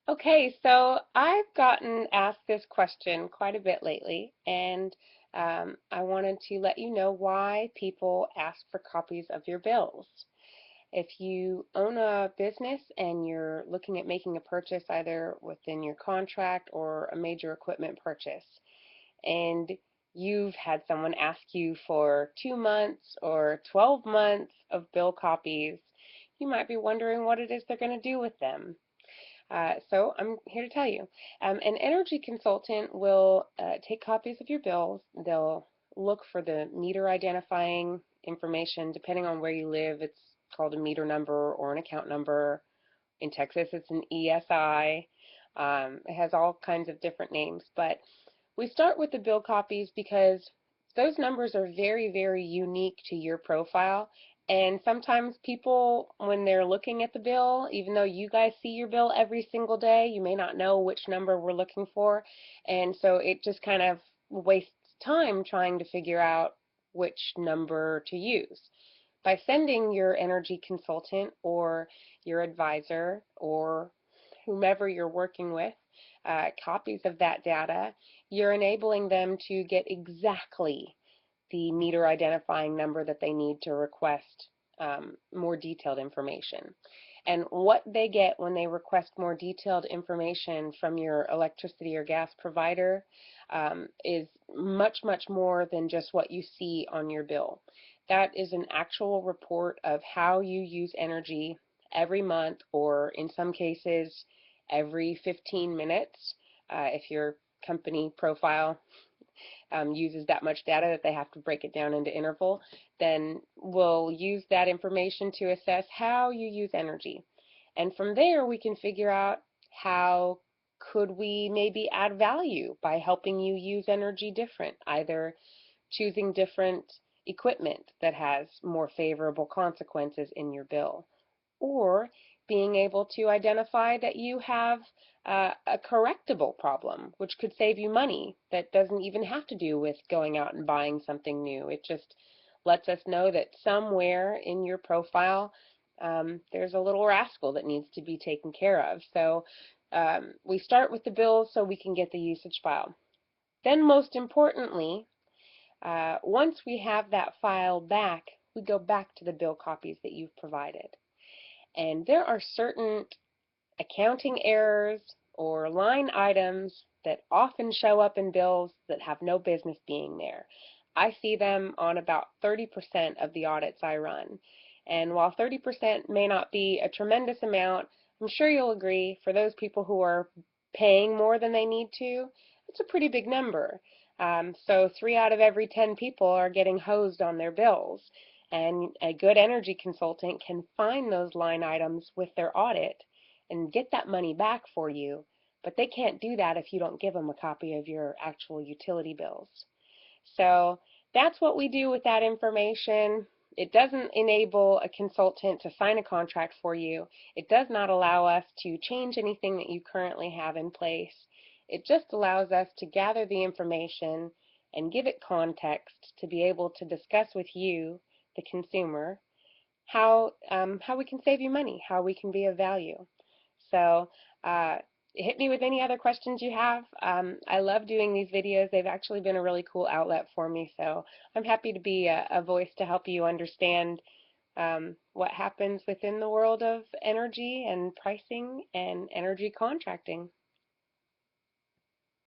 Okay, so I've gotten asked this question quite a bit lately, and I wanted to let you know why people ask for copies of your bills. If you own a business and you're looking at making a purchase either within your contract or a major equipment purchase, and you've had someone ask you for 2 months or 12 months of bill copies, you might be wondering what it is they're going to do with them. So I'm here to tell you. An energy consultant will take copies of your bills. They'll look for the meter identifying information. Depending on where you live, it's called a meter number or an account number. In Texas, it's an ESI. It has all kinds of different names, but we start with the bill copies because those numbers are very, very unique to your profile. And sometimes people, when they're looking at the bill, even though you guys see your bill every single day, you may not know which number we're looking for. And so it just kind of wastes time trying to figure out which number to use. By sending your energy consultant or your advisor or whomever you're working with copies of that data, you're enabling them to get exactly the meter identifying number that they need to request more detailed information. And what they get when they request more detailed information from your electricity or gas provider is much, much more than just what you see on your bill. That is an actual report of how you use energy every month, or in some cases, every 15 minutes. If your company profile uses that much data that they have to break it down into interval, then we'll use that information to assess how you use energy. And from there, we can figure out how could we maybe add value by helping you use energy different, either choosing different equipment that has more favorable consequences in your bill, or being able to identify that you have a correctable problem, which could save you money that doesn't even have to do with going out and buying something new. It just lets us know that somewhere in your profile there's a little rascal that needs to be taken care of. So we start with the bills so we can get the usage file. Then most importantly, once we have that file back, we go back to the bill copies that you've provided. And there are certain accounting errors or line items that often show up in bills that have no business being there. I see them on about 30% of the audits I run. And while 30% may not be a tremendous amount, I'm sure you'll agree for those people who are paying more than they need to, it's a pretty big number. So 3 out of every 10 people are getting hosed on their bills. And a good energy consultant can find those line items with their audit and get that money back for you, but they can't do that if you don't give them a copy of your actual utility bills. So that's what we do with that information. It doesn't enable a consultant to sign a contract for you. It does not allow us to change anything that you currently have in place. It just allows us to gather the information and give it context to be able to discuss with you, the consumer, how we can save you money, how we can be of value. So hit me with any other questions you have. I love doing these videos. They've actually been a really cool outlet for me, so I'm happy to be a voice to help you understand what happens within the world of energy and pricing and energy contracting.